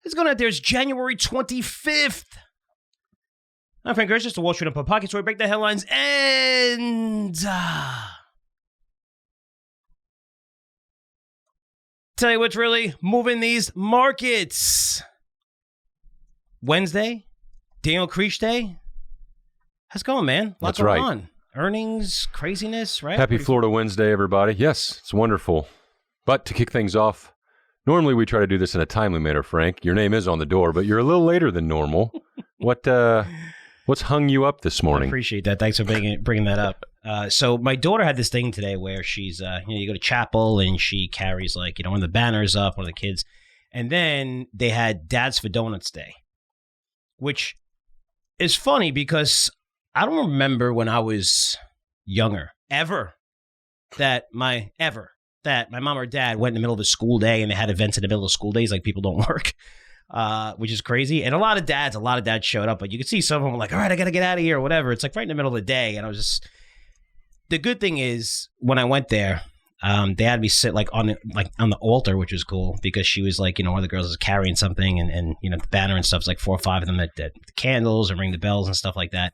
What's going on out there? It's January 25th. I'm Frank Gersh, just a Wall Street Unplugged podcast where we break the headlines and... tell you what's really moving these markets. Wednesday, Daniel Creech Day. How's it going, man? That's right. On. Earnings, craziness, right? Happy Florida Wednesday, everybody. Yes, it's wonderful. But to kick things off, normally we try to do this in a timely manner, Frank. Your name is on the door, but you're a little later than normal. What's hung you up this morning? I appreciate that. Thanks for bringing that up. So my daughter had this thing today where she's, you go to chapel and she carries one of the banners up, one of the kids. And then they had Dads for Donuts Day, which is funny because I don't remember when I was younger, that my mom or dad went in the middle of a school day and they had events in the middle of school days like people don't work. Which is crazy. And a lot of dads showed up, but you could see some of them were like, all right, I got to get out of here or whatever. It's like right in the middle of the day. And I was just, the good thing is when I went there, they had me sit on the altar, which was cool because she was one of the girls was carrying something and the banner and stuff. It's like 4 or 5 of them that the candles and ring the bells and stuff like that.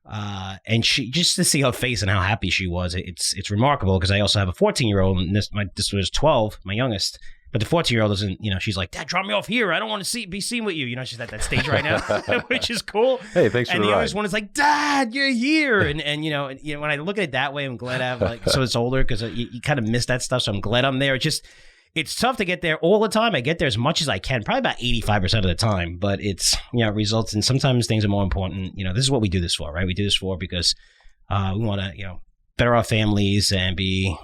And she, just to see her face and how happy she was, it's remarkable because I also have a 14-year-old and this was 12, my youngest. But the 14-year-old doesn't, she's like, Dad, drop me off here. I don't want to be seen with you. She's at that stage right now, which is cool. Hey, thanks for the ride. And the youngest one is like, Dad, you're here. And when I look at it that way, I'm glad I have so it's older because you kind of miss that stuff. So I'm glad I'm there. It's tough to get there all the time. I get there as much as I can, probably about 85% of the time. But it's, it results in sometimes things are more important. This is what we do this for, right? We do this for because we want to, better our families and be,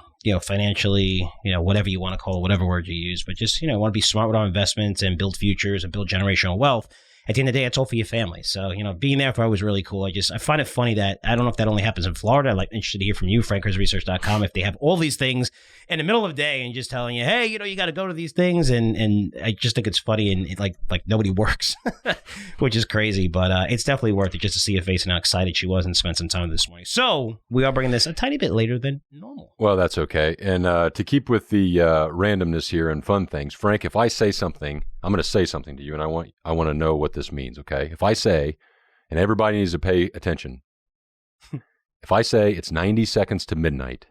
financially, whatever you want to call it, whatever word you use, but just, want to be smart with our investments and build futures and build generational wealth. At the end of the day, it's all for your family. So, being there for her was really cool. I find it funny that I don't know if that only happens in Florida. I'm interested to hear from you, frankhersresearch.com, if they have all these things in the middle of the day and just telling you, hey, you got to go to these things. And I just think it's funny and like nobody works, which is crazy. But it's definitely worth it just to see her face and how excited she was and spend some time this morning. So we are bringing this a tiny bit later than normal. Well, that's okay. And to keep with the randomness here and fun things, Frank, if I say something, I'm going to say something to you, and I want to know what this means, okay? If I say, and everybody needs to pay attention, if I say it's 90 seconds to midnight,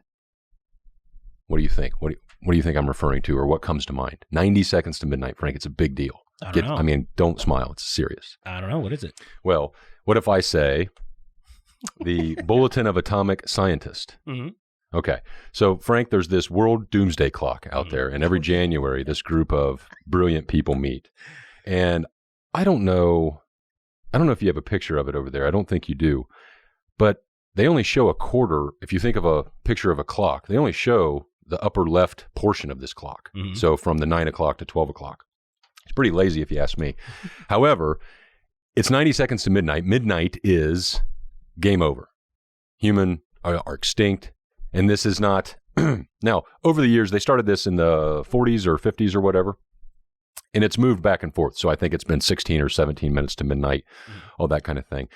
what do you think? What do you think I'm referring to, or what comes to mind? 90 seconds to midnight, Frank, it's a big deal. I don't know. Don't smile. It's serious. I don't know. What is it? Well, what if I say the Bulletin of Atomic Scientist? Mm-hmm. Okay. So, Frank, there's this World Doomsday Clock out there, and every January, this group of brilliant people meet. And I don't know if you have a picture of it over there. I don't think you do. But they only show a quarter. If you think of a picture of a clock, they only show the upper left portion of this clock. Mm-hmm. So from the 9 o'clock to 12 o'clock. It's pretty lazy if you ask me. However, it's 90 seconds to midnight. Midnight is game over. Human are extinct. And this is not, now, over the years, they started this in the 40s or 50s or whatever, and it's moved back and forth. So I think it's been 16 or 17 minutes to midnight, all that kind of thing.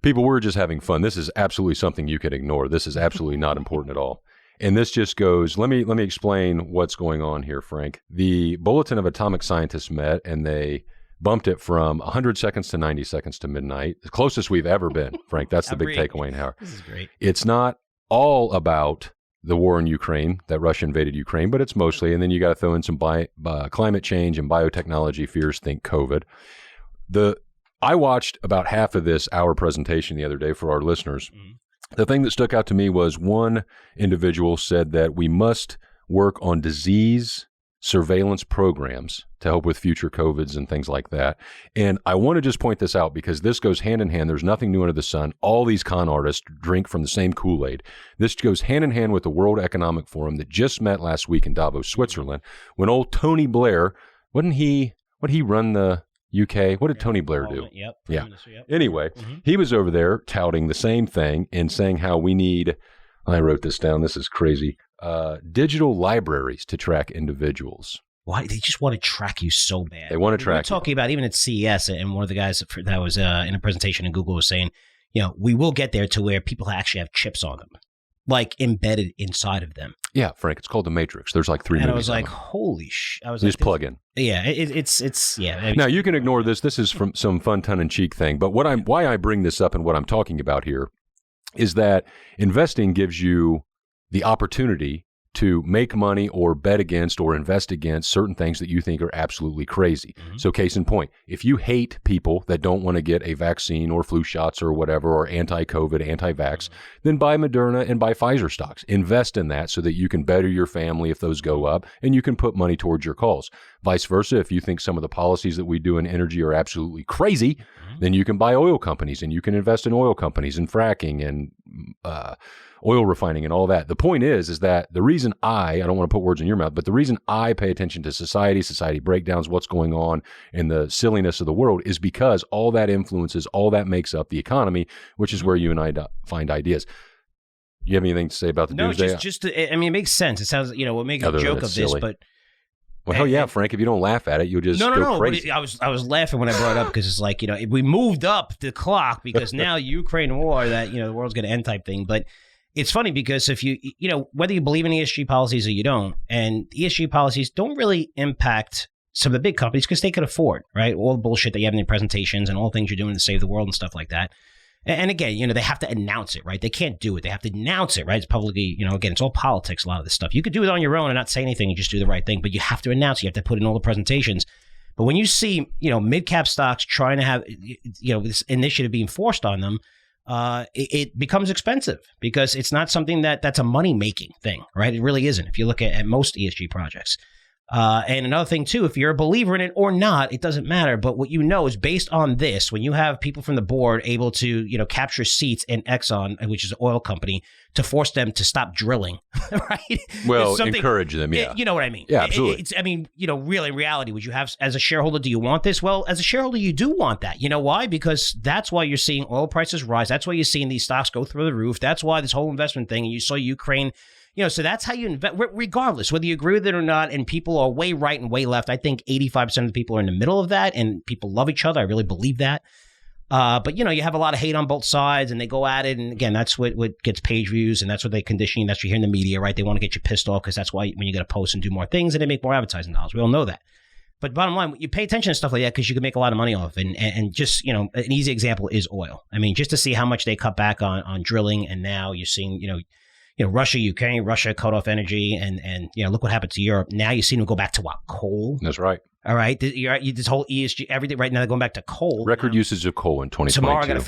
People, we're just having fun. This is absolutely something you can ignore. This is absolutely not important at all. And this just goes, let me explain what's going on here, Frank. The Bulletin of Atomic Scientists met, and they bumped it from 100 seconds to 90 seconds to midnight, the closest we've ever been, Frank. That's the big takeaway now. This is great. It's not all about the war in Ukraine, that Russia invaded Ukraine, but it's mostly, and then you got to throw in some climate change and biotechnology fears, think COVID. I watched about half of this hour presentation the other day for our listeners. Mm-hmm. The thing that stuck out to me was one individual said that we must work on disease surveillance programs to help with future COVIDs and things like that. And I want to just point this out because this goes hand in hand. There's nothing new under the sun. All these con artists drink from the same Kool-Aid. This goes hand in hand with the World Economic Forum that just met last week in Davos, Switzerland, when old Tony Blair, what did he run the UK? What did Tony Blair do? Yep. Yeah. Minister, yep. Anyway, he was over there touting the same thing and saying how we need, I wrote this down, this is crazy, digital libraries to track individuals. Why? They just want to track you so bad. They want to track you. We're talking about even at CES, and one of the guys that was in a presentation in Google was saying, we will get there to where people actually have chips on them. like embedded inside of them. Yeah, Frank, it's called The Matrix. There's like 3 And movies. I was like, of them. holy sh! I was You like, just plug in. Yeah, it's yeah. Now you can ignore this. This is from some fun tongue-in-cheek thing. But why I bring this up and what I'm talking about here is that investing gives you the opportunity to make money or bet against or invest against certain things that you think are absolutely crazy. Mm-hmm. So case in point, if you hate people that don't want to get a vaccine or flu shots or whatever, or anti-COVID, anti-vax, then buy Moderna and buy Pfizer stocks. Invest in that so that you can better your family if those go up and you can put money towards your cause. Vice versa, if you think some of the policies that we do in energy are absolutely crazy, then you can buy oil companies and you can invest in oil companies and fracking and oil refining and all that. The point is that the reason I don't want to put words in your mouth, but the reason I pay attention to society breakdowns, what's going on in the silliness of the world is because all that influences, all that makes up the economy, which is where you and I find ideas. You have anything to say about the Doomsday? I mean, it makes sense. It sounds, we'll make a joke of this, but... Well, hell yeah, Frank. If you don't laugh at it, you'll just go crazy. I was laughing when I brought it up because it's like, we moved up the clock because now Ukraine war, that, the world's going to end type thing. But it's funny because if you whether you believe in ESG policies or you don't, and ESG policies don't really impact some of the big companies because they could afford, right? All the bullshit that you have in your presentations and all the things you're doing to save the world and stuff like that. And again, they have to announce it, right? They can't do it. They have to announce it, right? It's publicly, again, it's all politics, a lot of this stuff. You could do it on your own and not say anything and just do the right thing, but you have to announce it. You have to put in all the presentations. But when you see, mid-cap stocks trying to have, this initiative being forced on them, it becomes expensive because it's not something that's a money-making thing, right? It really isn't. If you look at most ESG projects. And another thing, too, if you're a believer in it or not, it doesn't matter. But what you know is based on this, when you have people from the board able to, capture seats in Exxon, which is an oil company, to force them to stop drilling, right? Well, encourage them, yeah. You know what I mean? Yeah, absolutely. Really, in reality, would you have, as a shareholder, do you want this? Well, as a shareholder, you do want that. You know why? Because that's why you're seeing oil prices rise. That's why you're seeing these stocks go through the roof. That's why this whole investment thing, and you saw Ukraine... so that's how you invest, regardless, whether you agree with it or not, and people are way right and way left. I think 85% of the people are in the middle of that, and people love each other. I really believe that. But, you have a lot of hate on both sides, and they go at it, and again, that's what gets page views, and that's what they condition you. That's what you hear in the media, right? They want to get you pissed off because that's why when you get to post and do more things, and they make more advertising dollars. We all know that. But bottom line, you pay attention to stuff like that because you can make a lot of money off. And just, an easy example is oil. I mean, just to see how much they cut back on drilling, and now you're seeing, Russia, Ukraine, Russia cut off energy, and look what happened to Europe. Now you see them go back to what? Coal. That's right. All right. This whole ESG, everything right now, they're going back to coal. Record usage of coal in 2022. Tomorrow, I got a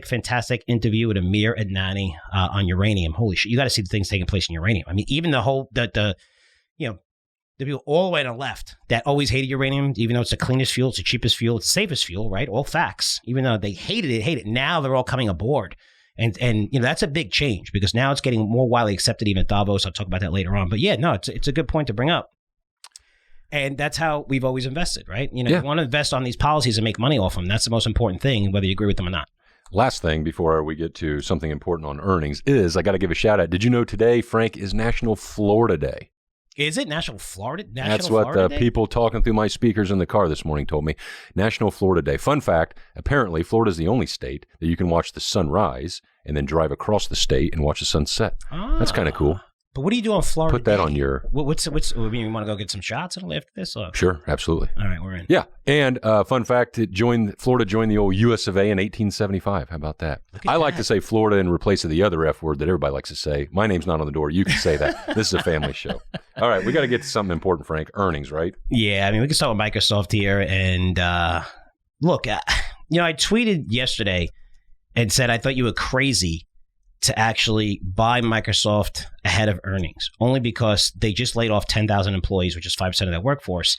fantastic interview with Amir Adnani on uranium. Holy shit. You got to see the things taking place in uranium. I mean, even the people all the way on the left that always hated uranium, even though it's the cleanest fuel, it's the cheapest fuel, it's the safest fuel, right? All facts. Even though they hated it. Now they're all coming aboard. And that's a big change because now it's getting more widely accepted even at Davos. I'll talk about that later on. But yeah, no, it's a good point to bring up. And that's how we've always invested, right? You want to invest on these policies and make money off them. That's the most important thing, whether you agree with them or not. Last thing before we get to something important on earnings is I got to give a shout out. Did you know today, Frank, is National Florida Day? Is it National Florida? That's what the people talking through my speakers in the car this morning told me. National Florida Day. Fun fact, apparently Florida is the only state that you can watch the sun rise and then drive across the state and watch the sun set. That's kind of cool. But what do you do on Florida Put that Day? on your... What's you want to go get some shots after this? Or? Sure, absolutely. All right, we're in. Yeah, and fun fact, Florida joined the old US of A in 1875. How about that? I like to say Florida in replace of the other F word that everybody likes to say. My name's not on the door. You can say that. This is a family show. All right, we got to get to something important, Frank. Earnings, right? Yeah, I mean, we can start with Microsoft here. And look, I tweeted yesterday and said I thought you were crazy to actually buy Microsoft ahead of earnings, only because they just laid off 10,000 employees, which is 5% of their workforce.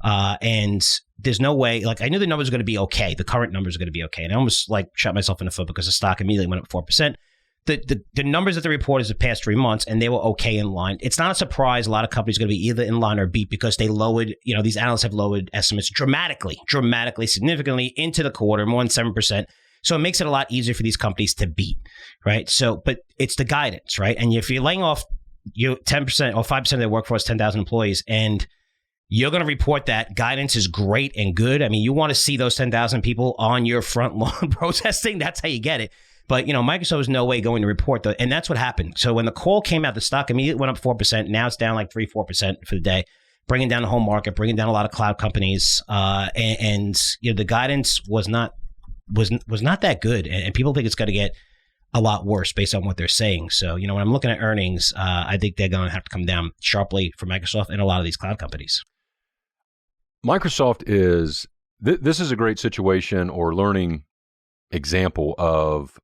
And there's no way, I knew the numbers were going to be okay. The current numbers are going to be okay. And I almost shot myself in the foot because the stock immediately went up 4%. The numbers that they reported the past 3 months, and they were okay in line. It's not a surprise a lot of companies are going to be either in line or beat because they lowered, these analysts have lowered estimates dramatically, significantly into the quarter, more than 7%. So it makes it a lot easier for these companies to beat, right? So, but it's the guidance, right? And if you're laying off 10% or 5% of their workforce, 10,000 employees, and you're going to report that guidance is great and good. I mean, you want to see those 10,000 people on your front lawn protesting. That's how you get it. But, Microsoft was no way going to report and that's what happened. So when the call came out, the stock immediately went up 4%. Now it's down like 3-4% for the day, bringing down the whole market, bringing down a lot of cloud companies. And the guidance was not that good. And people think it's going to get a lot worse based on what they're saying. So, when I'm looking at earnings, I think they're going to have to come down sharply for Microsoft and a lot of these cloud companies. Microsoft is, this is a great situation or learning example of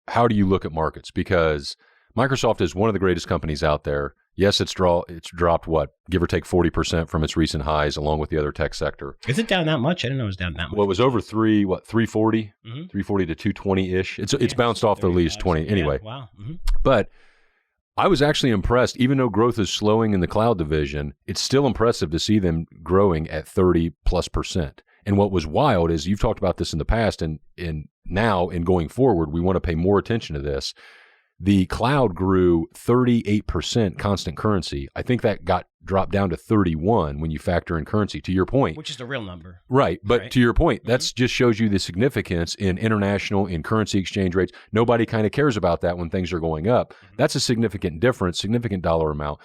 how do you look at markets, because Microsoft is one of the greatest companies out there. Yes, it's dropped, what, give or take 40% from its recent highs, along with the other tech sector. Is it down that much? I didn't know it was down that much. Well, it was over 340, 340 to 220-ish. It's bounced off the least 20 anyway. Yeah, wow. But I was actually impressed, even though growth is slowing in the cloud division, it's still impressive to see them growing at 30+%. And what was wild is, you've talked about this in the past, and now and going forward, we want to pay more attention to this. The cloud grew 38% constant currency. I think that got dropped down to 31 when you factor in currency, to your point. Which is the real number. Right. But to your point, that's just shows you the significance in international, in currency exchange rates. Nobody kind of cares about that when things are going up. That's a significant difference, significant dollar amount.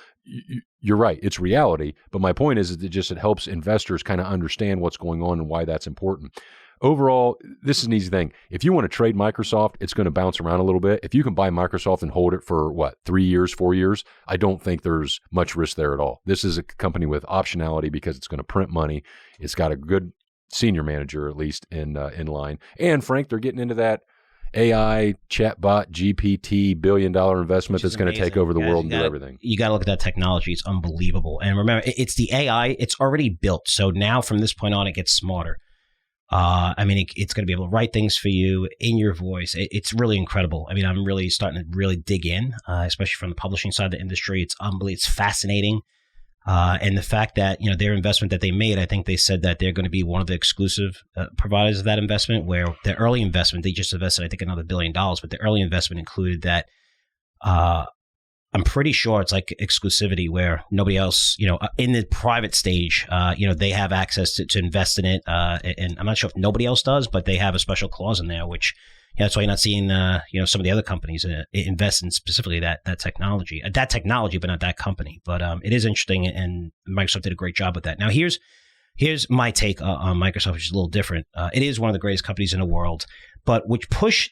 You're right. It's reality. But my point is that it helps investors kind of understand what's going on and why that's important. Overall, this is an easy thing. If you want to trade Microsoft, it's going to bounce around a little bit. If you can buy Microsoft and hold it for, 3 years, 4 years, I don't think there's much risk there at all. This is a company with optionality because it's going to print money. It's got a good senior manager, at least, in line. And, Frank, they're getting into that AI, chatbot, GPT, billion-dollar investment that's going to take over the world and do everything. You got to look at that technology. It's unbelievable. And remember, it's the AI. It's already built. So now from this point on, it gets smarter. It's going to be able to write things for you in your voice. It's really incredible. I'm really starting to really dig in, especially from the publishing side of the industry. It's unbelievable. It's fascinating. And the fact that, their investment that they made, I think they said that they're going to be one of the exclusive providers of that investment, where the early investment, they just invested, I think, another $1 billion, but the early investment included that, I'm pretty sure it's like exclusivity where nobody else, in the private stage, they have access to invest in it. And I'm not sure if nobody else does, but they have a special clause in there, which that's why you're not seeing, some of the other companies invest in specifically that technology, but not that company. But it is interesting, and Microsoft did a great job with that. Now, here's my take on Microsoft, which is a little different. It is one of the greatest companies in the world, but which pushed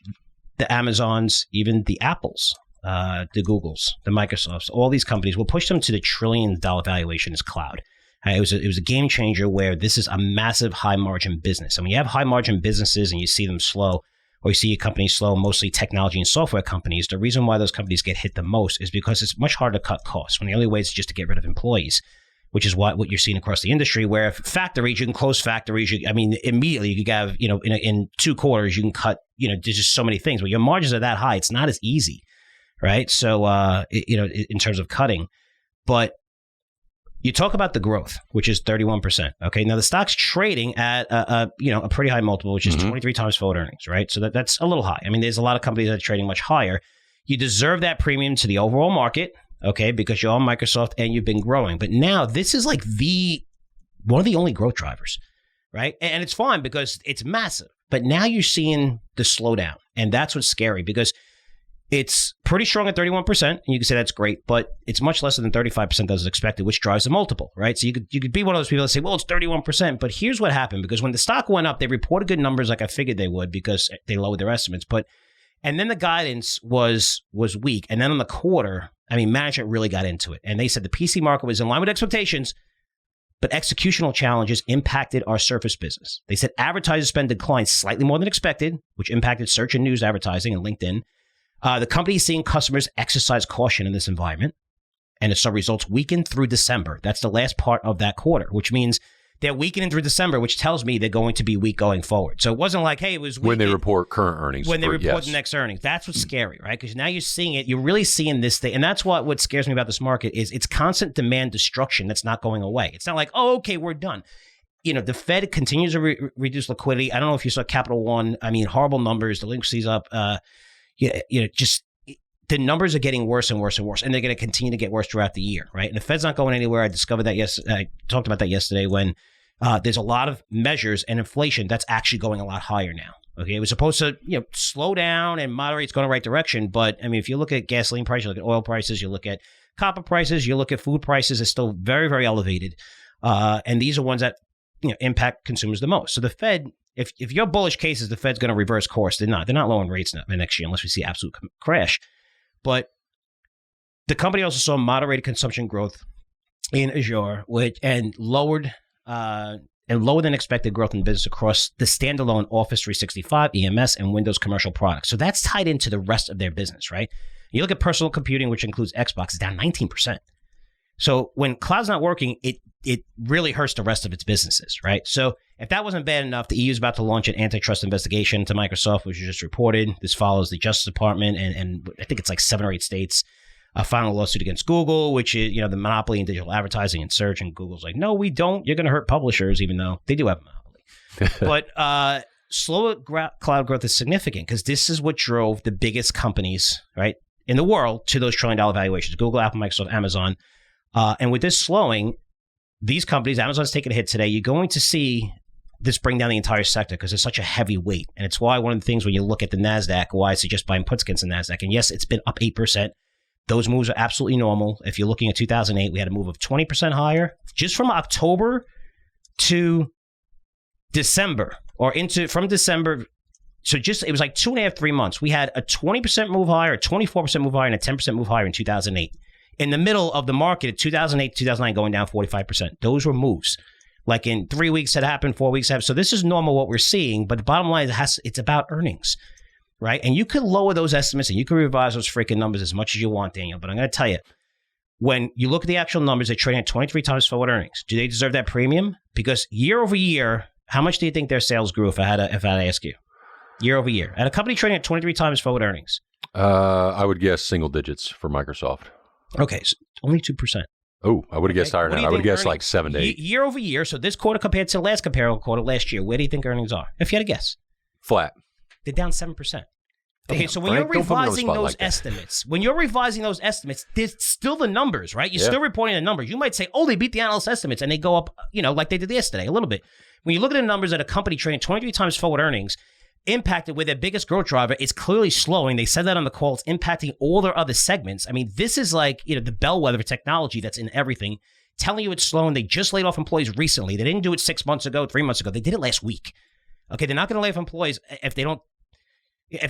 the Amazons, even the Apples, the Googles, the Microsofts, all these companies will push them to the $1 trillion valuation is cloud. It was a game changer where this is a massive high margin business. And when you have high margin businesses and you see them slow, or you see a company slow, mostly technology and software companies, the reason why those companies get hit the most is because it's much harder to cut costs, when the only way is just to get rid of employees, which is what you're seeing across the industry, where if factories, you can close factories. Immediately you can have, in 2 quarters, you can cut, there's just so many things. But your margins are that high, it's not as easy. Right. So, in terms of cutting, but you talk about the growth, which is 31%. Okay. Now the stock's trading at a pretty high multiple, which is 23 times forward earnings. Right. So that's a little high. There's a lot of companies that are trading much higher. You deserve that premium to the overall market. Okay. Because you're on Microsoft and you've been growing. But now this is like one of the only growth drivers. Right. And it's fine because it's massive. But now you're seeing the slowdown. And that's what's scary, because it's pretty strong at 31%, and you can say that's great, but it's much less than 35% that was expected, which drives the multiple, right? So you could be one of those people that say, well, it's 31%, but here's what happened, because when the stock went up, they reported good numbers like I figured they would because they lowered their estimates, and then the guidance was weak, and then on the quarter, management really got into it, and they said the PC market was in line with expectations, but executional challenges impacted our Surface business. They said advertiser spend declined slightly more than expected, which impacted search and news advertising and LinkedIn. The company is seeing customers exercise caution in this environment, and as some results weakened through December. That's the last part of that quarter, which means they're weakening through December, which tells me they're going to be weak going forward. So it wasn't like, hey, it was weak. When they report current earnings. When they report the next earnings. That's what's scary, right? Because now you're seeing it. You're really seeing this thing. And that's what scares me about this market is it's constant demand destruction that's not going away. It's not like, oh, okay, we're done. The Fed continues to reduce liquidity. I don't know if you saw Capital One. Horrible numbers. Delinquencies up. Just the numbers are getting worse and worse and worse, and they're going to continue to get worse throughout the year, right? And the Fed's not going anywhere. I discovered that I talked about that yesterday when there's a lot of measures and inflation that's actually going a lot higher now, Okay, it was supposed to, slow down and moderate. It's going the right direction. But I mean, if you look at gasoline prices, you look at oil prices, you look at copper prices, you look at food prices, it's still very, very elevated. And these are ones that impact consumers the most. So the Fed, if your bullish case is the Fed's going to reverse course, they're not lowering rates next year unless we see absolute crash. But the company also saw moderated consumption growth in Azure, and lower than expected growth in business across the standalone Office 365, EMS, and Windows commercial products. So that's tied into the rest of their business, right? You look at personal computing, which includes Xbox, it's down 19%. So when cloud's not working, it really hurts the rest of its businesses, right? So if that wasn't bad enough, the EU is about to launch an antitrust investigation into Microsoft, which you just reported. This follows the Justice Department and I think it's like 7 or 8 states filing a lawsuit against Google, which is, the monopoly in digital advertising and search. And Google's like, no, we don't. You're going to hurt publishers, even though they do have a monopoly. But slower cloud growth is significant because this is what drove the biggest companies, right, in the world to those trillion-dollar valuations: Google, Apple, Microsoft, Amazon. And with this slowing, these companies, Amazon's taking a hit today. You're going to see this bring down the entire sector because it's such a heavy weight. And it's why one of the things when you look at the NASDAQ, why I suggest buying puts against the NASDAQ. And yes, it's been up 8%. Those moves are absolutely normal. If you're looking at 2008, we had a move of 20% higher just from October to December from December. So it was like 2.5, 3 months. We had a 20% move higher, a 24% move higher, and a 10% move higher in 2008. In the middle of the market at 2008, 2009, going down 45%. Those were moves. Like in 3 weeks it happened, 4 weeks it happened. So this is normal what we're seeing, but the bottom line is it's about earnings, right? And you could lower those estimates and you can revise those freaking numbers as much as you want, Daniel. But I'm going to tell you, when you look at the actual numbers, they're trading at 23 times forward earnings. Do they deserve that premium? Because year over year, how much do you think their sales grew if I had to ask you? Year over year. At a company trading at 23 times forward earnings. I would guess single digits for Microsoft. Okay, so only 2%. Oh, I would have guessed higher than that. I would have guessed like 7 to 8. Year over year, so this quarter compared to the last comparable quarter last year, where do you think earnings are? If you had to guess. Flat. They're down 7%. Okay, so when you're revising those estimates, there's still the numbers, right? You're still reporting the numbers. You might say, oh, they beat the analyst estimates, and they go up, like they did yesterday, a little bit. When you look at the numbers at a company trading 23 times forward earnings, impacted with their biggest growth driver, it's clearly slowing. They said that on the call. It's impacting all their other segments. I mean, this is like, the bellwether of technology that's in everything, telling you it's slowing. They just laid off employees recently. They didn't do it 6 months ago, 3 months ago. They did it last week. Okay, they're not going to lay off employees if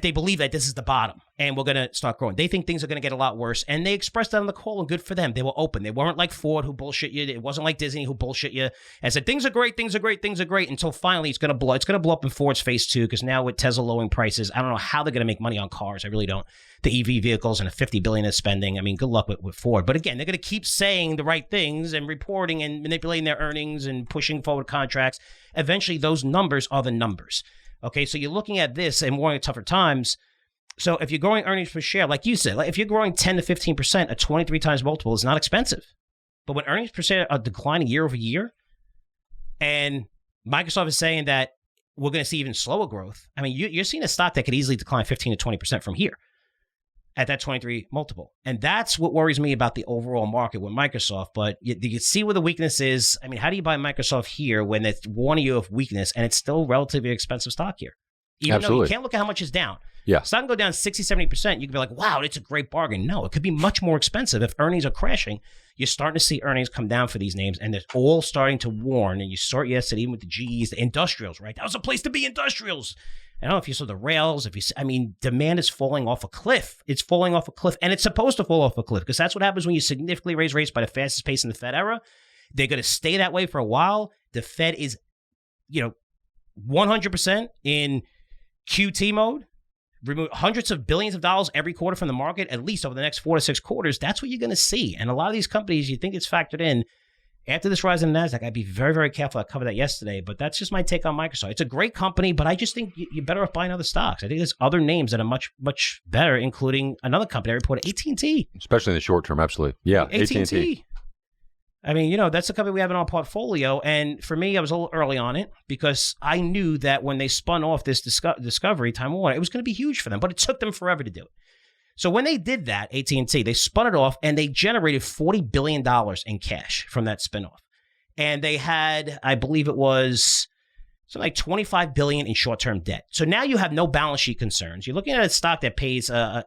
they believe that this is the bottom and we're going to start growing. They think things are going to get a lot worse. And they expressed that on the call, and good for them. They were open. They weren't like Ford who bullshit you. It wasn't like Disney who bullshit you and said, things are great, until finally it's going to blow. It's going to blow up in Ford's face too, because now with Tesla lowering prices, I don't know how they're going to make money on cars. I really don't. The EV vehicles and a $50 billion is spending. I mean, good luck with Ford. But again, they're going to keep saying the right things and reporting and manipulating their earnings and pushing forward contracts. Eventually, those numbers are the numbers. Okay, so you're looking at this and warning tougher times. So if you're growing earnings per share, like you said, if you're growing 10 to 15%, a 23 times multiple is not expensive. But when earnings per share are declining year over year, and Microsoft is saying that we're going to see even slower growth, I mean, you're seeing a stock that could easily decline 15 to 20% from here at that 23 multiple. And that's what worries me about the overall market with Microsoft. But you see where the weakness is. I mean, how do you buy Microsoft here when it's warning you of weakness and it's still relatively expensive stock here? Even though you can't look at how much it's down. Yeah. Stock can go down 60, 70%. You can be like, wow, it's a great bargain. No, it could be much more expensive. If earnings are crashing, you're starting to see earnings come down for these names, and they're all starting to warn. And you saw it yesterday, even with the GEs, the industrials, right? That was a place to be, industrials. I don't know if you saw the rails. Demand is falling off a cliff. It's falling off a cliff, and it's supposed to fall off a cliff because that's what happens when you significantly raise rates by the fastest pace in the Fed era. They're going to stay that way for a while. The Fed is, 100% in QT mode. Remove hundreds of billions of dollars every quarter from the market, at least over the next 4 to 6 quarters. That's what you're going to see. And a lot of these companies, you think it's factored in. After this rise in the NASDAQ, I'd be very, very careful. I covered that yesterday, but that's just my take on Microsoft. It's a great company, but I just think you're better off buying other stocks. I think there's other names that are much, much better, including another company I reported, AT&T. Especially in the short term, absolutely. Yeah, AT&T. I mean, that's a company we have in our portfolio. And for me, I was a little early on it because I knew that when they spun off this Discovery, Time Warner, it was going to be huge for them, but it took them forever to do it. So when they did that, AT&T, they spun it off and they generated $40 billion in cash from that spinoff. And they had, I believe it was So like $25 billion in short-term debt. So now you have no balance sheet concerns. You're looking at a stock that pays, a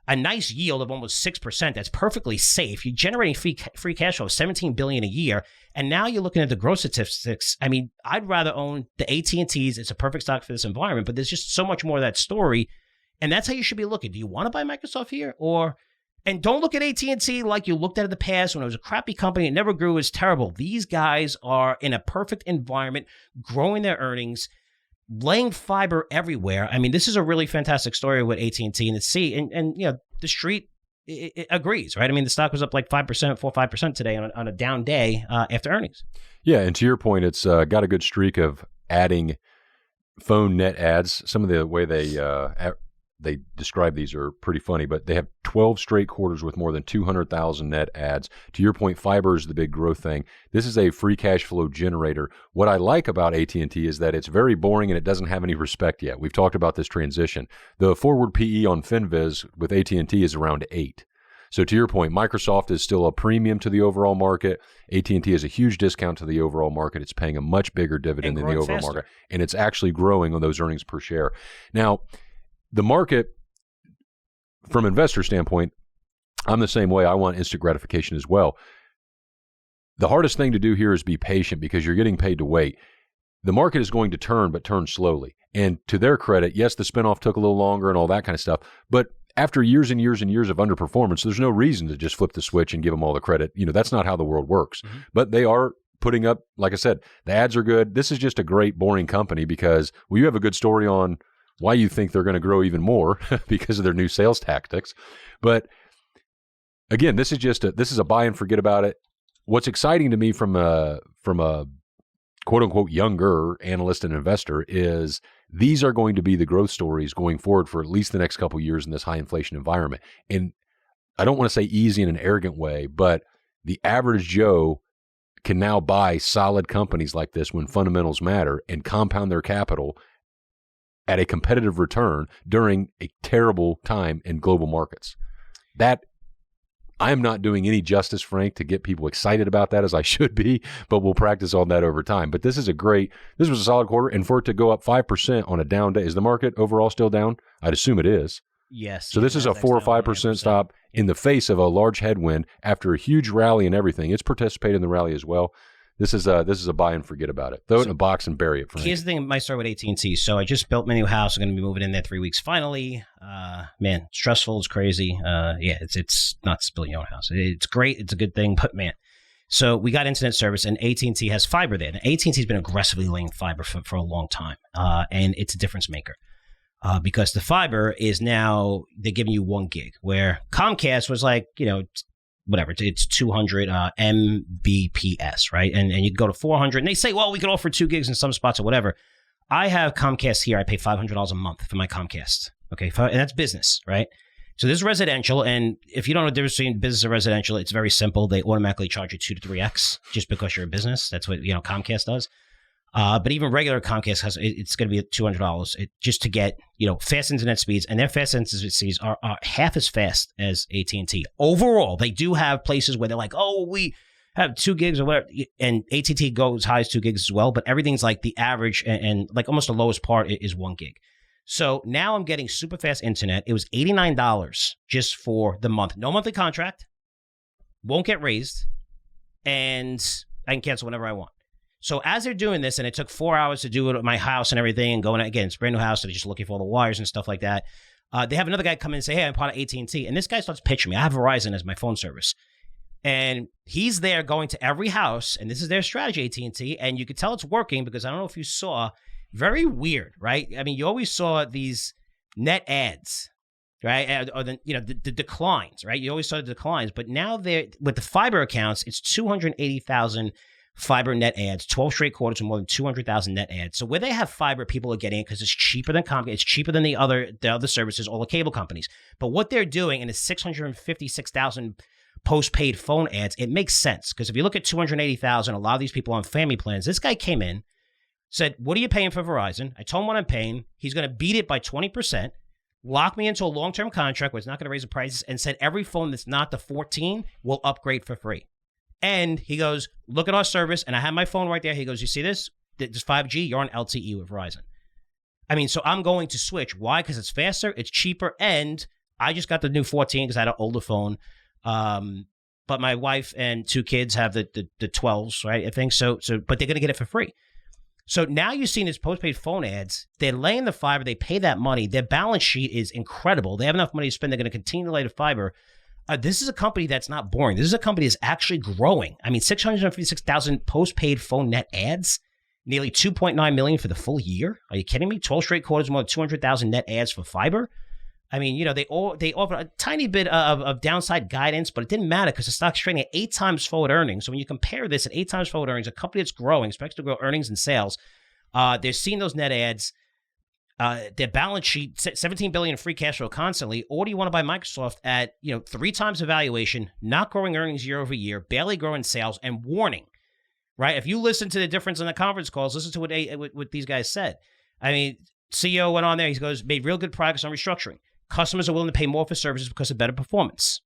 nice yield of almost 6%. That's perfectly safe. You're generating free cash flow of $17 billion a year. And now you're looking at the growth statistics. I mean, I'd rather own the AT&Ts. It's a perfect stock for this environment, but there's just so much more of that story. And that's how you should be looking. Do you want to buy Microsoft here? And don't look at AT&T like you looked at it in the past when it was a crappy company. It never grew. It was terrible. These guys are in a perfect environment, growing their earnings, laying fiber everywhere. I mean, this is a really fantastic story with AT&T and the C. And the street it agrees, right? I mean, the stock was up like 5%, 4-5% today on a down day after earnings. Yeah, and to your point, it's got a good streak of adding phone net adds. Some of the way they describe these are pretty funny, but they have 12 straight quarters with more than 200,000 net adds. To your point, fiber is the big growth thing. This is a free cash flow generator. What I like about AT&T is that it's very boring and it doesn't have any respect yet. We've talked about this transition. The forward PE on FinViz with AT&T is around 8. So to your point, Microsoft is still a premium to the overall market. AT&T has a huge discount to the overall market. It's paying a much bigger dividend than the overall market, and it's actually growing on those earnings per share. Now, the market, from an investor standpoint, I'm the same way. I want instant gratification as well. The hardest thing to do here is be patient because you're getting paid to wait. The market is going to turn, but turn slowly. And to their credit, yes, the spinoff took a little longer and all that kind of stuff, but after years and years and years of underperformance, there's no reason to just flip the switch and give them all the credit. That's not how the world works. Mm-hmm. But they are putting up, like I said, the ads are good. This is just a great, boring company because you have a good story on why you think they're going to grow even more because of their new sales tactics. But again, this is a buy and forget about it. What's exciting to me from a quote unquote younger analyst and investor is these are going to be the growth stories going forward for at least the next couple of years in this high inflation environment. And I don't want to say easy in an arrogant way, but the average Joe can now buy solid companies like this when fundamentals matter and compound their capital at a competitive return during a terrible time in global markets. That I am not doing any justice, Frank, to get people excited about that as I should be, but we'll practice on that over time. But this was a solid quarter, and for it to go up 5% on a down day, is the market overall still down? I'd assume it is. Yes. So this is a 4 or 5% stop in the face of a large headwind after a huge rally and everything. It's participated in the rally as well. This is a buy and forget about it. Throw it in a box and bury it. Frank. Here's the thing. My story with AT&T. So I just built my new house. I'm going to be moving in there 3 weeks. Finally, man, stressful. It's crazy. It's not splitting your own house. It's great. It's a good thing, but man. So we got internet service, and AT&T has fiber there. And AT&T's been aggressively laying fiber for a long time, and it's a difference maker. Because the fiber is now, they're giving you 1 gig, where Comcast was like, whatever, it's 200 Mbps, right? And you can go to 400, and they say, well, we can offer 2 gigs in some spots or whatever. I have Comcast here. I pay $500 a month for my Comcast, okay? And that's business, right? So this is residential, and if you don't know the difference between business and residential, it's very simple. They automatically charge you 2 to 3x just because you're a business. That's what Comcast does. But even regular Comcast it's going to be $200 just to get fast internet speeds, and their fast internet speeds are half as fast as AT&T. Overall, they do have places where they're like, oh, we have 2 gigs or whatever, and AT&T goes as high as 2 gigs as well. But everything's like the average and like almost the lowest part is 1 gig. So now I'm getting super fast internet. It was $89 just for the month. No monthly contract, won't get raised, and I can cancel whenever I want. So as they're doing this, and it took 4 hours to do it at my house and everything, and going, again, it's a brand new house, so they're just looking for all the wires and stuff like that. They have another guy come in and say, hey, I'm part of AT&T. And this guy starts pitching me. I have Verizon as my phone service. And he's there going to every house, and this is their strategy, AT&T, and you could tell it's working because I don't know if you saw, very weird, right? I mean, you always saw these net ads, right? Or the declines, right? You always saw the declines, but now they're, with the fiber accounts, it's 280,000 fiber net ads, 12 straight quarters with more than 200,000 net ads. So where they have fiber, people are getting it because it's cheaper than Comcast, it's cheaper than the other services, all the cable companies. But what they're doing, and it's 656,000 postpaid phone ads, it makes sense because if you look at 280,000, a lot of these people on family plans. This guy came in, said, "What are you paying for Verizon?" I told him what I'm paying. He's going to beat it by 20%, lock me into a long-term contract where it's not going to raise the prices, and said every phone that's not the 14 will upgrade for free. And he goes, look at our service. And I have my phone right there. He goes, you see this? there's 5G, you're on LTE with Verizon. I mean, so I'm going to switch. Why? Because it's faster, it's cheaper, and I just got the new 14 because I had an older phone. But my wife and 2 kids have the 12s, right? I think so. But they're going to get it for free. So now you're seeing these postpaid phone ads. They're laying the fiber. They pay that money. Their balance sheet is incredible. They have enough money to spend. They're going to continue to lay the fiber. This is a company that's not boring. This is a company that's actually growing. I mean, 656,000 postpaid phone net ads, nearly 2.9 million for the full year. Are you kidding me? 12 straight quarters, more than 200,000 net ads for fiber. I mean, they offer a tiny bit of downside guidance, but it didn't matter because the stock's trading at 8 times forward earnings. So when you compare this at 8 times forward earnings, a company that's growing, expects to grow earnings and sales, they're seeing those net ads. Their balance sheet, $17 billion in free cash flow constantly. Or do you want to buy Microsoft at 3 times the valuation, not growing earnings year over year, barely growing sales, and warning, right? If you listen to the difference in the conference calls, listen to what these guys said. I mean, CEO went on there. He goes, made real good progress on restructuring. Customers are willing to pay more for services because of better performance,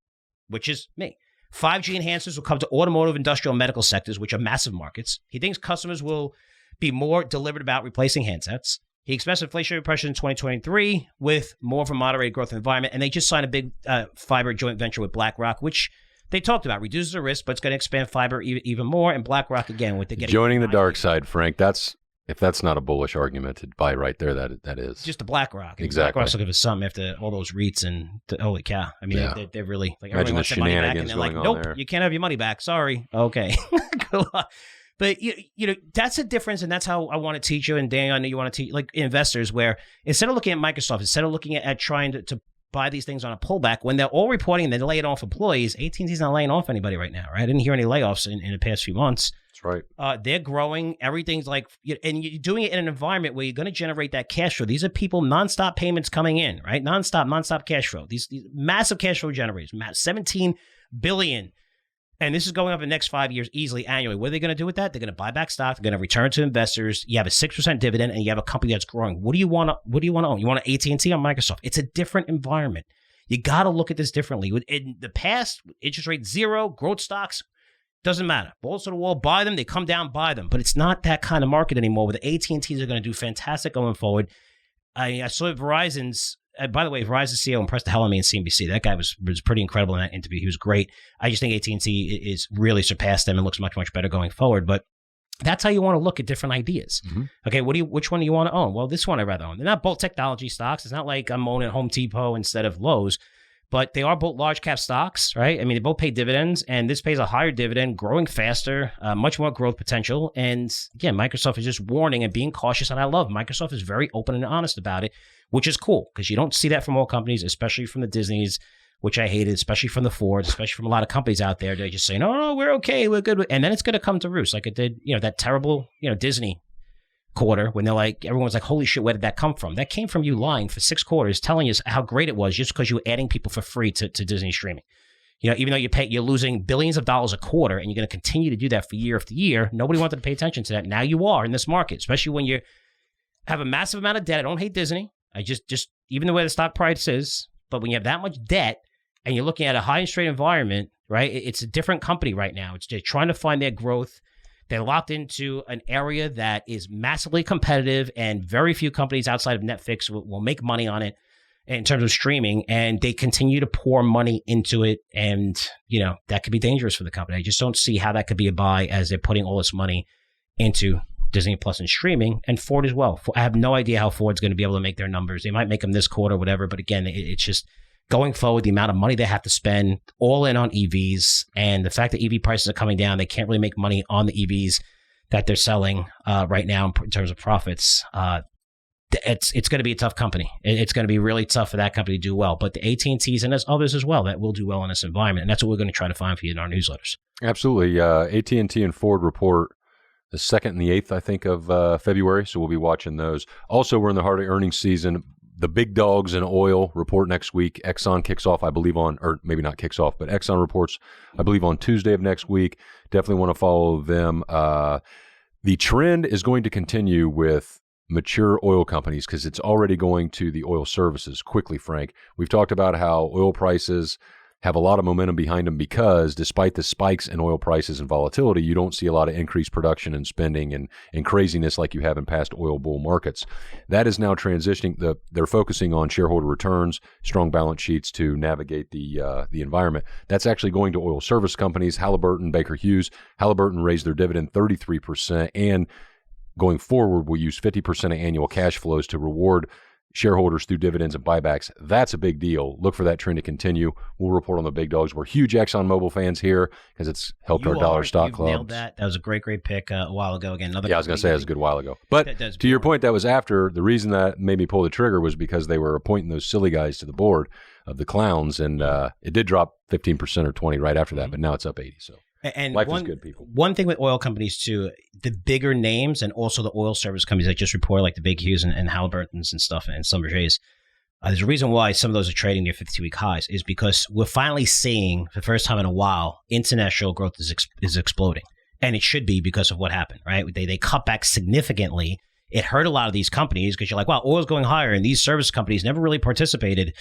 which is me. 5G enhancements will come to automotive, industrial, and medical sectors, which are massive markets. He thinks customers will be more deliberate about replacing handsets. He expects inflationary pressure in 2023 with more of a moderated growth environment. And they just signed a big fiber joint venture with BlackRock, which they talked about. Reduces the risk, but it's going to expand fiber even more. And BlackRock, again, with the getting joining the dark side, Frank, if that's not a bullish argument to buy right there, that is. Just the BlackRock. Exactly. BlackRock's looking for something after all those REITs and holy cow. I mean, they're really like, imagine the money back, shenanigans and they're like, going on nope, there. you can't have your money back. Sorry. Okay. Good luck. But that's a difference, and that's how I want to teach you. And Daniel, I know you want to teach like investors, where instead of looking at Microsoft, instead of looking at trying to buy these things on a pullback, when they're all reporting and they're laying off employees, AT&T's not laying off anybody right now, right? I didn't hear any layoffs in the past few months. That's right. They're growing. Everything's like, and you're doing it in an environment where you're going to generate that cash flow. These are people, nonstop payments coming in, right? Nonstop cash flow. These massive cash flow generators, $17 billion. And this is going up in the next 5 years easily annually. What are they going to do with that? They're going to buy back stock. They're going to return to investors. You have a 6% dividend, and you have a company that's growing. What do you want to own? You want an AT&T or Microsoft? It's a different environment. You got to look at this differently. In the past, interest rate 0, growth stocks, doesn't matter. Balls to the wall, buy them. They come down, buy them. But it's not that kind of market anymore, where the AT&Ts are going to do fantastic going forward. I saw Verizon's. By the way, Verizon's CEO impressed the hell out of me in CNBC. That guy was pretty incredible in that interview. He was great. I just think AT&T is really surpassed them and looks much, much better going forward. But that's how you want to look at different ideas. Mm-hmm. Okay, which one do you want to own? Well, this one I'd rather own. They're not both technology stocks. It's not like I'm owning Home Depot instead of Lowe's. But they are both large cap stocks, right? I mean, they both pay dividends, and this pays a higher dividend, growing faster, much more growth potential. And again, Microsoft is just warning and being cautious, and I love Microsoft is very open and honest about it, which is cool because you don't see that from all companies, especially from the Disneys, which I hated, especially from the Fords, especially from a lot of companies out there. They just say, no, we're okay, we're good. And then it's going to come to roost like it did, that terrible, Disney quarter when they're like, everyone's like, holy shit, where did that come from? That came from you lying for 6 quarters, telling us how great it was just because you were adding people for free to Disney streaming. Even though you're losing billions of dollars a quarter and you're going to continue to do that for year after year, nobody wanted to pay attention to that. Now you are in this market, especially when you have a massive amount of debt. I don't hate Disney. I just even the way the stock price is, but when you have that much debt and you're looking at a high interest rate environment, right? It's a different company right now. They're trying to find their growth. They're locked into an area that is massively competitive, and very few companies outside of Netflix will make money on it in terms of streaming, and they continue to pour money into it, and, that could be dangerous for the company. I just don't see how that could be a buy as they're putting all this money into Disney Plus and streaming, and Ford as well. I have no idea how Ford's going to be able to make their numbers. They might make them this quarter or whatever, but again, it's just going forward, the amount of money they have to spend all in on EVs, and the fact that EV prices are coming down, they can't really make money on the EVs that they're selling right now in terms of profits. It's going to be a tough company. It's going to be really tough for that company to do well. But the AT&Ts and there's others as well that will do well in this environment, and that's what we're going to try to find for you in our newsletters. Absolutely. AT&T and Ford report the 2nd and the 8th, I think, of February, so we'll be watching those. Also, we're in the heart of earnings season. The big dogs in oil report next week. Exxon kicks off, I believe, or maybe not kicks off, but Exxon reports, I believe, on Tuesday of next week. Definitely want to follow them. The trend is going to continue with mature oil companies because it's already going to the oil services quickly, Frank. We've talked about how oil prices have a lot of momentum behind them because despite the spikes in oil prices and volatility, you don't see a lot of increased production and spending and craziness like you have in past oil bull markets. That is now transitioning. They're focusing on shareholder returns, strong balance sheets to navigate the environment. That's actually going to oil service companies, Halliburton, Baker Hughes. Halliburton raised their dividend 33%, and going forward, will use 50% of annual cash flows to reward shareholders through dividends and buybacks. That's a big deal. Look for that trend to continue. We'll report on the big dogs. We're huge ExxonMobil fans here because it's helped our dollar stock club. Nailed that. That was a great pick a while ago. Again, I was going to say it was a good while ago. But to your point, that was after. The reason that made me pull the trigger was because they were appointing those silly guys to the board of the clowns, and it did drop 15% or 20% right after that, but now it's up 80%. So. And life is good, people. One thing with oil companies, too, the bigger names and also the oil service companies that just report, like the Baker Hughes and Halliburton's and stuff and Schlumberger's, there's a reason why some of those are trading near 52-week highs is because we're finally seeing, for the first time in a while, international growth is exploding. And it should be because of what happened, right? They cut back significantly. It hurt a lot of these companies because you're like, wow, oil's going higher, and these service companies never really participated.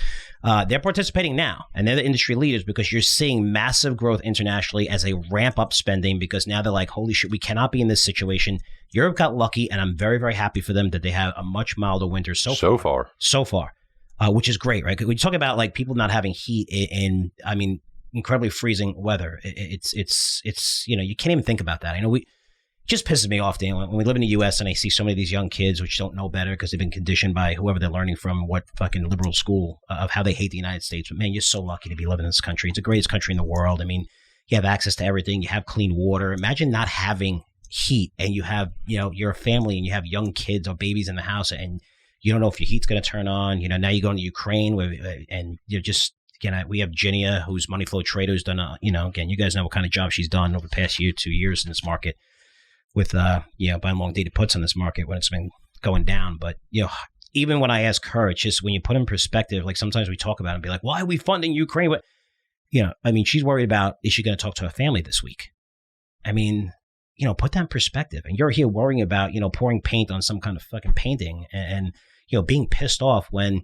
They're participating now, and they're the industry leaders because you're seeing massive growth internationally as they ramp up spending because now they're like, holy shit, we cannot be in this situation. Europe got lucky, and I'm very, very happy for them that they have a much milder winter so far. Which is great, right? When you talk about like people not having heat in I mean, incredibly freezing weather, it's you can't even think about that. I know it just pisses me off, Dan, when we live in the U.S. and I see so many of these young kids which don't know better because they've been conditioned by whoever they're learning from, what fucking liberal school of how they hate the United States. But man, you're so lucky to be living in this country. It's the greatest country in the world. I mean, you have access to everything. You have clean water. Imagine not having heat and you have, you're a family and you have young kids or babies in the house and you don't know if your heat's going to turn on. Now you're going to Ukraine and you're just, again, we have Ginia, who's money flow trader, who's done again, you guys know what kind of job she's done over the past year, 2 years in this market with, buying long dated puts on this market when it's been going down. But, even when I ask her, it's just when you put in perspective, like sometimes we talk about it and be like, why are we funding Ukraine? But, she's worried about, is she going to talk to her family this week? I mean, put that in perspective. And you're here worrying about, pouring paint on some kind of fucking painting and being pissed off when,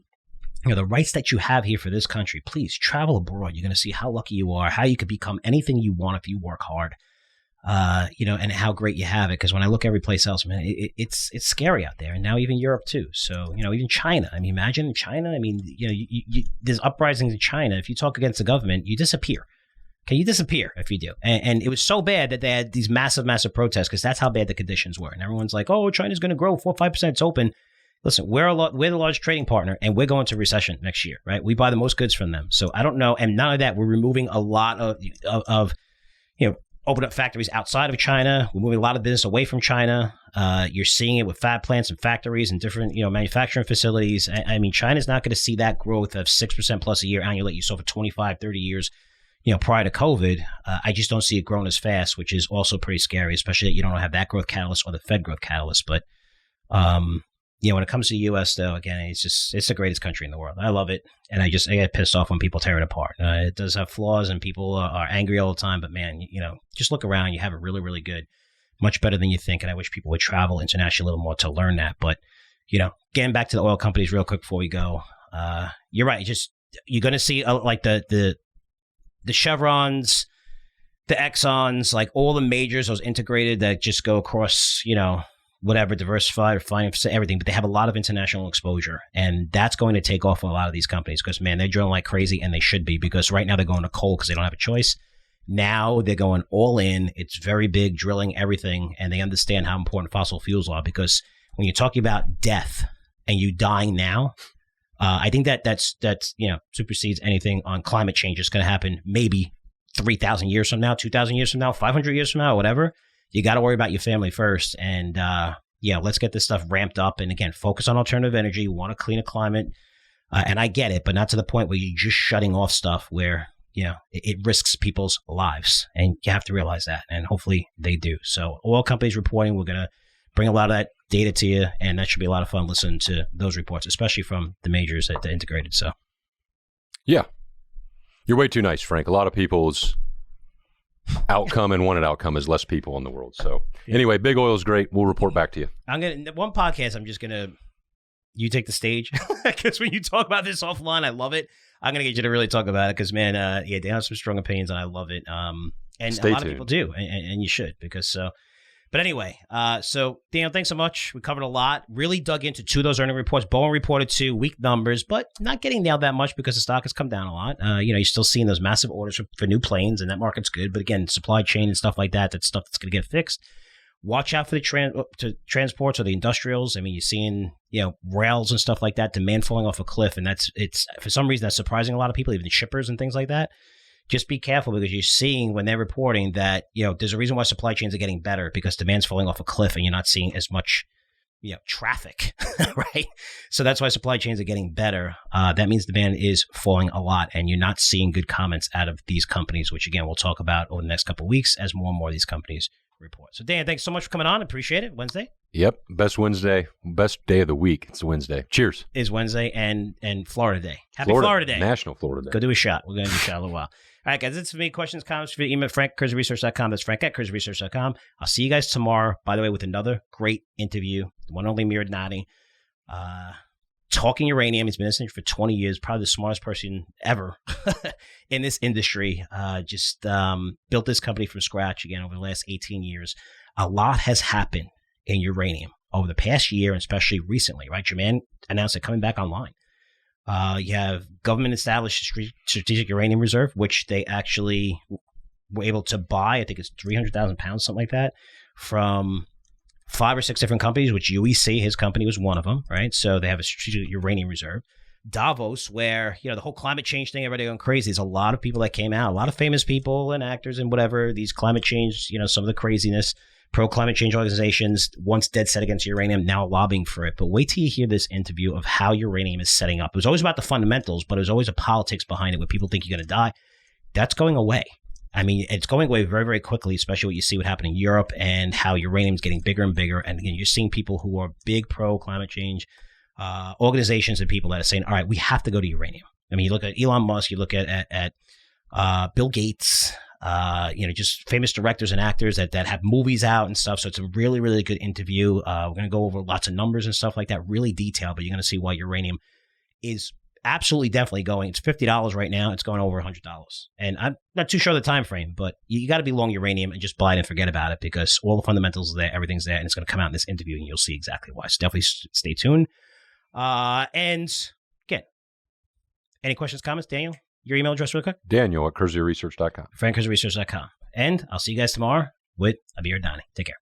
the rights that you have here for this country. Please travel abroad. You're going to see how lucky you are, how you could become anything you want if you work hard, and how great you have it. Because when I look every place else, man, it's scary out there. And now even Europe too. So, even China. I mean, imagine China. I mean, there's uprisings in China. If you talk against the government, you disappear. Okay, you disappear if you do. And it was so bad that they had these massive, massive protests because that's how bad the conditions were. And everyone's like, oh, China's going to grow 4-5%. It's open. Listen, we're the largest trading partner, and we're going to recession next year, right? We buy the most goods from them. So I don't know. And none of that, we're removing a lot of open up factories outside of China. We're moving a lot of business away from China. You're seeing it with fab plants and factories and different, manufacturing facilities. I mean, China's not going to see that growth of 6% plus a year annually you saw for 25, 30 years, prior to COVID. I just don't see it growing as fast, which is also pretty scary, especially that you don't have that growth catalyst or the Fed growth catalyst. But, when it comes to the U.S., though, again, it's the greatest country in the world. I love it. And I get pissed off when people tear it apart. It does have flaws and people are angry all the time. But, man, just look around. You have it really, really good. Much better than you think. And I wish people would travel internationally a little more to learn that. But, getting back to the oil companies real quick before we go, you're right. You're going to see like the Chevrons, the Exxons, like all the majors, those integrated that just go across, whatever, diversified or finance, everything, but they have a lot of international exposure. And that's going to take off a lot of these companies because, man, they're drilling like crazy and they should be because right now they're going to coal because they don't have a choice. Now they're going all in. It's very big, drilling everything, and they understand how important fossil fuels are because when you're talking about death and you dying now, I think that's supersedes anything on climate change. It's going to happen maybe 3,000 years from now, 2,000 years from now, 500 years from now, whatever. You got to worry about your family first. And, let's get this stuff ramped up. And again, focus on alternative energy. We want a cleaner climate. And I get it, but not to the point where you're just shutting off stuff where, it risks people's lives. And you have to realize that. And hopefully they do. So oil companies reporting, we're going to bring a lot of that data to you. And that should be a lot of fun listening to those reports, especially from the majors at the integrated. So, yeah. You're way too nice, Frank. A lot of people's outcome and wanted outcome is less people in the world. So anyway, big oil is great. We'll report back to you. One podcast I'm just going to you take the stage because when you talk about this offline, I love it. I'm going to get you to really talk about it because, man, yeah, they have some strong opinions and I love it. And Stay a lot tuned. of people do, and you should because so. But anyway, so Daniel, thanks so much. We covered a lot. Really dug into two of those earning reports. Boeing reported 2 weak numbers, but not getting nailed that much because the stock has come down a lot. You're still seeing those massive orders for new planes, and that market's good. But again, supply chain and stuff like that, that's stuff that's going to get fixed. Watch out for the transports or the industrials. I mean, you're seeing, rails and stuff like that, demand falling off a cliff. And it's for some reason, that's surprising a lot of people, even shippers and things like that. Just be careful because you're seeing when they're reporting that, there's a reason why supply chains are getting better because demand's falling off a cliff and you're not seeing as much, traffic, right? So that's why supply chains are getting better. That means demand is falling a lot and you're not seeing good comments out of these companies, which again, we'll talk about over the next couple of weeks as more and more of these companies report. So Dan, thanks so much for coming on. Appreciate it. Wednesday. Yep. Best day of the week. It's Wednesday. Cheers. Is Wednesday and Florida Day. Happy Florida Day. National Florida Day. Go do a shot. We're going to do a shot in a little while. All right, guys, that's for me. Questions, comments, via email, frank@curzioresearch.com. That's frank@curzioresearch.com. I'll see you guys tomorrow, by the way, with another great interview. The one and only Amir Adnani. Talking uranium. He's been in this industry for 20 years, probably the smartest person ever in this industry. Built this company from scratch, again, over the last 18 years. A lot has happened in uranium over the past year, and especially recently, right? German announced it coming back online. You have government-established strategic uranium reserve, which they actually were able to buy. I think it's 300,000 pounds, something like that, from 5 or 6 different companies, which UEC, his company, was one of them, right? So they have a strategic uranium reserve. Davos, where, the whole climate change thing, everybody going crazy. There's a lot of people that came out, a lot of famous people and actors and whatever, these climate change, some of the craziness. Pro-climate change organizations, once dead set against uranium, now lobbying for it. But wait till you hear this interview of how uranium is setting up. It was always about the fundamentals, but it was always a politics behind it where people think you're going to die. That's going away. I mean, it's going away very, very quickly, especially what you see what happened in Europe and how uranium is getting bigger and bigger. And again, you're seeing people who are big pro-climate change organizations and people that are saying, all right, we have to go to uranium. I mean, you look at Elon Musk, you look at Bill Gates, just famous directors and actors that have movies out and stuff. So it's a really, really good interview. We're going to go over lots of numbers and stuff like that, really detailed, but you're going to see why uranium is absolutely definitely going. It's $50 right now. It's going over $100. And I'm not too sure of the time frame, but you got to be long uranium and just buy it and forget about it because all the fundamentals are there, everything's there, and it's going to come out in this interview and you'll see exactly why. So definitely stay tuned. And again, any questions, comments, Daniel? Your email address real quick? Daniel@curzioresearch.com. frank@curzioresearch.com. And I'll see you guys tomorrow with Amir Adnani. Take care.